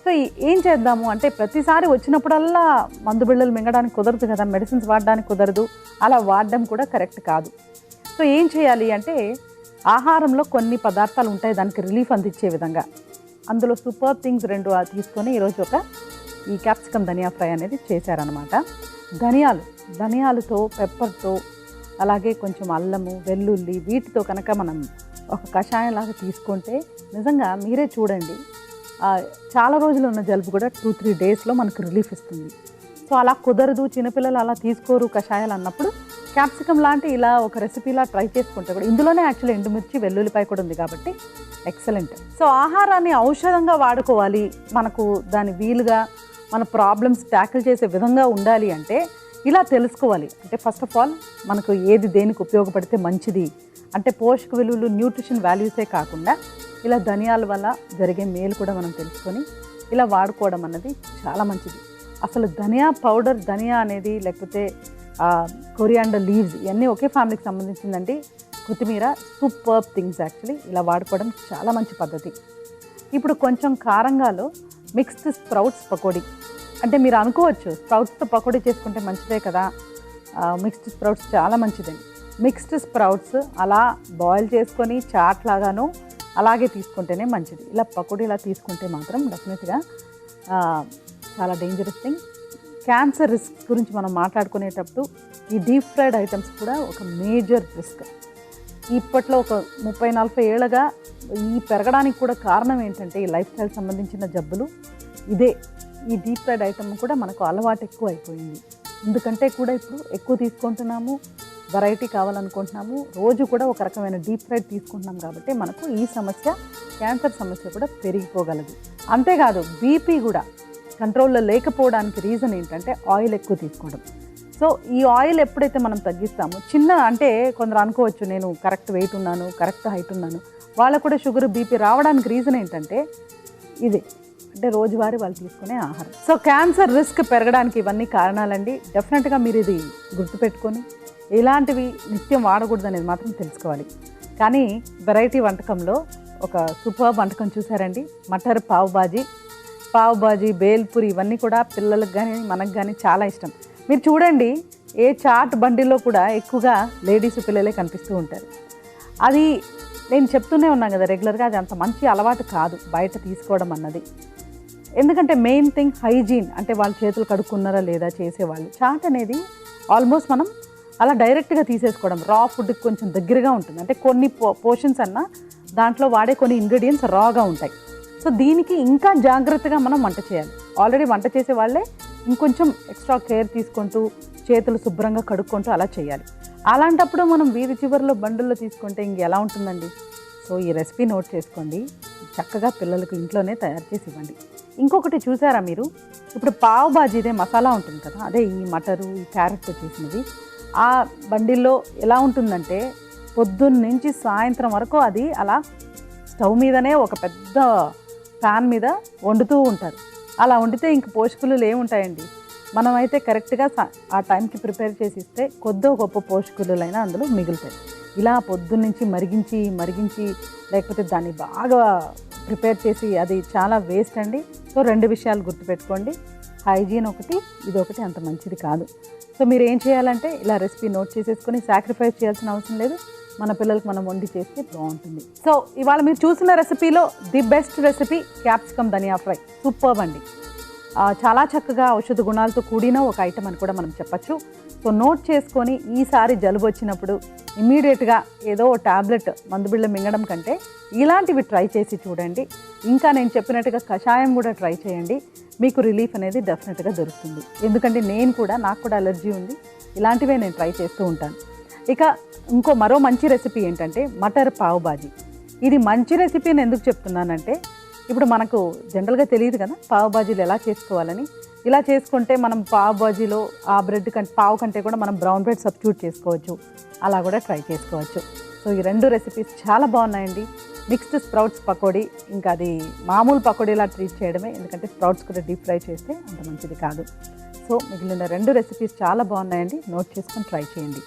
సో ఏం చేద్దాము అంటే ప్రతిసారి వచ్చినప్పుడల్లా మందు బిళ్ళలు మింగడానికి కుదరదు కదా, మెడిసిన్స్ వాడడానికి కుదరదు. అలా వాడడం కూడా కరెక్ట్ కాదు. సో ఏం చేయాలి అంటే ఆహారంలో కొన్ని పదార్థాలు ఉంటాయి దానికి రిలీఫ్ అందించే విధంగా. అందులో సూపర్ థింగ్స్ 2 తీసుకొని ఈరోజు ఈ క్యాప్సికమ్ ధనియా ఫ్రై అనేది చేశారనమాట. ధనియాలతో పెప్పర్తో అలాగే కొంచెం అల్లము, వెల్లుల్లి వీటితో కనుక మనం ఒక కషాయంలాగా తీసుకుంటే నిజంగా మీరే చూడండి చాలా రోజులు ఉన్న జలుబు కూడా 2-3 డేస్లో మనకు రిలీఫ్ ఇస్తుంది. సో అలా కుదరదు, చిన్నపిల్లలు అలా తీసుకోరు కషాయాలు అన్నప్పుడు క్యాప్సికమ్ లాంటి ఇలా ఒక రెసిపీలా ట్రై చేసుకుంటే కూడా, ఇందులోనే యాక్చువల్లీ ఎండుమిర్చి, వెల్లుల్లిపాయ కూడా ఉంది కాబట్టి ఎక్సలెంట్. సో ఆహారాన్ని ఔషధంగా వాడుకోవాలి, మనకు దాని వీలుగా మన ప్రాబ్లమ్స్ ట్యాకిల్ చేసే విధంగా ఉండాలి అంటే ఇలా తెలుసుకోవాలి. అంటే ఫస్ట్ ఆఫ్ ఆల్ మనకు ఏది దేనికి ఉపయోగపడితే మంచిది అంటే పోషక విలువలు, న్యూట్రిషన్ వాల్యూసే కాకుండా ఇలా ధనియాల వల్ల జరిగే మేలు కూడా మనం తెలుసుకొని ఇలా వాడుకోవడం అన్నది చాలా మంచిది. అసలు ధనియా పౌడర్, ధనియా అనేది లేకపోతే కొరియాండర్ లీవ్స్ ఇవన్నీ ఒకే ఫ్యామిలీకి సంబంధించిందండి. కొత్తిమీర సూపర్ థింగ్స్ యాక్చువల్లీ. ఇలా వాడుకోవడం చాలా మంచి పద్ధతి. ఇప్పుడు కొంచెం కారంగాలో మిక్స్డ్ స్ప్రౌట్స్ పకోడీ. అంటే మీరు అనుకోవచ్చు స్ప్రౌట్స్తో పకోడీ చేసుకుంటే మంచిదే కదా, మిక్స్డ్ స్ప్రౌట్స్ చాలా మంచిదండి. మిక్స్డ్ స్ప్రౌట్స్ అలా బాయిల్ చేసుకొని చాట్ లాగాను అలాగే తీసుకుంటేనే మంచిది. ఇలా పకోడీ ఇలా తీసుకుంటే మాత్రం డెఫినెట్గా చాలా డేంజరస్ థింగ్. క్యాన్సర్ రిస్క్ గురించి మనం మాట్లాడుకునేటప్పుడు ఈ డీప్ ఫ్రైడ్ ఐటమ్స్ కూడా ఒక మేజర్ రిస్క్. ఇప్పట్లో ఒక 30-40 ఏళ్ళగా ఈ పెరగడానికి కూడా కారణం ఏంటంటే ఈ లైఫ్ స్టైల్ సంబంధించిన జబ్బులు ఇదే. ఈ డీప్ ఫ్రైడ్ ఐటమ్ కూడా మనకు అలవాటు ఎక్కువ అయిపోయింది. ఎందుకంటే కూడా ఇప్పుడు ఎక్కువ తీసుకుంటున్నాము, వెరైటీ కావాలనుకుంటున్నాము, రోజు కూడా ఒక రకమైన డీప్ ఫ్రైడ్ తీసుకుంటున్నాం కాబట్టి మనకు ఈ సమస్య, క్యాన్సర్ సమస్య కూడా పెరిగిపోగలదు. అంతేకాదు బీపీ కూడా కంట్రోల్లో లేకపోవడానికి రీజన్ ఏంటంటే ఆయిల్ ఎక్కువ తీసుకోవడం. సో ఈ ఆయిల్ ఎప్పుడైతే మనం తగ్గిస్తామో, అంటే కొందరు అనుకోవచ్చు నేను కరెక్ట్ వెయిట్ ఉన్నాను, కరెక్ట్ హైట్ ఉన్నాను, వాళ్ళకు కూడా షుగర్ బీపీ రావడానికి రీజన్ ఏంటంటే ఇదే, అంటే రోజువారీ వాళ్ళు తీసుకునే ఆహారం. సో క్యాన్సర్ రిస్క్ పెరగడానికి ఇవన్నీ కారణాలండి. డెఫినెట్గా మీరు ఇది గుర్తుపెట్టుకొని ఇలాంటివి నిత్యం వాడకూడదు అనేది మాత్రం తెలుసుకోవాలి. కానీ వెరైటీ వంటకంలో ఒక సూపర్ వంటకం చూసారండి, మటర్ పావ్ బాజీ, బేల్పూరి, ఇవన్నీ కూడా పిల్లలకు కానీ మనకు కానీ చాలా ఇష్టం. మీరు చూడండి, ఏ చాట్ బండిలో కూడా ఎక్కువగా లేడీస్ పిల్లలే కనిపిస్తూ ఉంటారు. అది నేను చెప్తూనే ఉన్నాను కదా రెగ్యులర్గా, అది అంత మంచి అలవాటు కాదు బయట తీసుకోవడం అన్నది. ఎందుకంటే మెయిన్ థింగ్ హైజీన్, అంటే వాళ్ళ చేతులు కడుక్కున్నారా లేదా చేసేవాళ్ళు. చాట్ అనేది ఆల్మోస్ట్ మనం అలా డైరెక్ట్గా తీసేసుకోవడం, రా ఫుడ్కి కొంచెం దగ్గరగా ఉంటుంది. అంటే కొన్ని పోర్షన్స్ అన్నా దాంట్లో వాడే కొన్ని ఇంగ్రీడియంట్స్ రాగా ఉంటాయి. సో దీనికి ఇంకా జాగ్రత్తగా మనం వంట చేయాలి. ఆల్రెడీ వంట చేసే వాళ్ళే ఇంకొంచెం ఎక్స్ట్రా కేర్ తీసుకుంటూ చేతులు శుభ్రంగా కడుక్కుంటూ అలా చేయాలి. అలాంటప్పుడు మనం వీధి చివరిలో బండుల్లో తీసుకుంటే ఇంక ఎలా ఉంటుందండి. సో ఈ రెసిపీ నోట్ చేసుకోండి, చక్కగా పిల్లలకు ఇంట్లోనే తయారు చేసి ఇవ్వండి. ఇంకొకటి చూసారా మీరు, ఇప్పుడు పావ్ బాజీదే మసాలా ఉంటుంది కదా, అదే ఈ మటరు, ఈ క్యారెట్తో చేసినది. ఆ బండిల్లో ఎలా ఉంటుందంటే పొద్దున్న నుంచి సాయంత్రం వరకు అది అలా స్టవ్ మీదనే ఒక పెద్ద ప్యాన్ మీద వండుతూ ఉంటారు. అలా వండితే ఇంక పోషకులు ఏముంటాయండి. మనమైతే కరెక్ట్గా ఆ టైంకి ప్రిపేర్ చేసి ఇస్తే కొద్దో గొప్ప పోషకులైనా అందులో మిగులుతాయి. ఇలా పొద్దున్నుంచి మరిగించి లేకపోతే దాన్ని బాగా ప్రిపేర్ చేసి అది చాలా వేస్ట్ అండి. సో 2 విషయాలు గుర్తుపెట్టుకోండి, హైజీన్ ఒకటి, ఇదొకటి అంత మంచిది కాదు. సో మీరు ఏం చేయాలంటే ఇలా రెసిపీ నోట్ చేసేసుకొని సాక్రిఫైస్ చేయాల్సిన అవసరం లేదు, మన పిల్లలకు మనం వండి చేస్తే బాగుంటుంది. సో ఇవాళ మీరు చూసిన రెసిపీలో ది బెస్ట్ రెసిపీ క్యాప్సికమ్ ధనియా ఫ్రై, సూపర్బ్ అండి. చాలా చక్కగా ఔషధ గుణాలతో కూడిన ఒక ఐటమ్ అని కూడా మనం చెప్పచ్చు. సో నోట్ చేసుకొని ఈసారి జలుబు వచ్చినప్పుడు ఇమ్మీడియట్గా ఏదో టాబ్లెట్ మందు బిళ్ళ మింగడం కంటే ఇలాంటివి ట్రై చేసి చూడండి. ఇంకా నేను చెప్పినట్టుగా కషాయం కూడా ట్రై చేయండి, మీకు రిలీఫ్ అనేది డెఫినెట్గా దొరుకుతుంది. ఎందుకంటే నాకు కూడా అలర్జీ ఉంది, ఇలాంటివే నేను ట్రై చేస్తూ ఉంటాను. ఇక మరో మంచి రెసిపీ ఏంటంటే మటర్ పావ్ బాజీ. ఇది మంచి రెసిపీ అని ఎందుకు చెప్తున్నానంటే, ఇప్పుడు మనకు జనరల్గా తెలియదు కదా పావ్ బాజీలు ఎలా చేసుకోవాలని. ఇలా చేసుకుంటే మనం పావ్ బాజీలో ఆ బ్రెడ్ పావు కంటే కూడా మనం బ్రౌన్ బ్రెడ్ సబ్స్టిట్యూట్ చేసుకోవచ్చు, అలా కూడా ట్రై చేసుకోవచ్చు. సో ఈ 2 రెసిపీస్ చాలా బాగున్నాయండి. మిక్స్డ్ స్ప్రౌట్స్ పకోడీ, ఇంకా అది మామూలు పకోడీలా ట్రీట్ చేయడమే, ఎందుకంటే స్ప్రౌట్స్ కూడా డీప్ ఫ్రై చేస్తే అంత మంచిది కాదు. సో మిగిలిన 2 రెసిపీస్ చాలా బాగున్నాయండి, నోట్ చేసుకొని ట్రై చేయండి.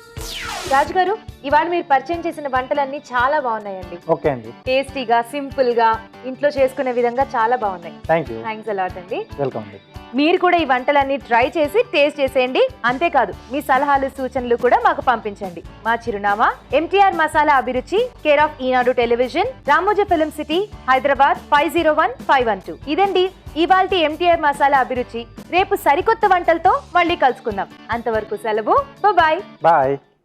రాజు గారు, ఇవాళ మీరు పరిచయం చేసిన వంటలన్నీ చాలా బాగున్నాయండి. ఓకే అండి, టేస్టీగా, సింపుల్ గా ఇంట్లో చేసుకునే విధంగా చాలా బాగున్నాయి. థ్యాంక్స్ అలాట్ అండి. వెల్కమ్ అండి. మీరు కూడా ఈ వంటలన్నీ ట్రై చేసి టేస్ట్ చేసేయండి. అంతేకాదు మీ సలహాలు సూచనలు కూడా మాకు పంపించండి. మా చిరునామా MTR మసాలా అభిరుచి, care of Eenadu television, Ramoji film city, Hyderabad 501512. ఇదండి ఇవాల్టి MTR మసాలా అభిరుచి. రేపు సరికొత్త వంటలతో మళ్ళీ కలుసుకుందాం. అంతవరకు సెలవు, బాయ్.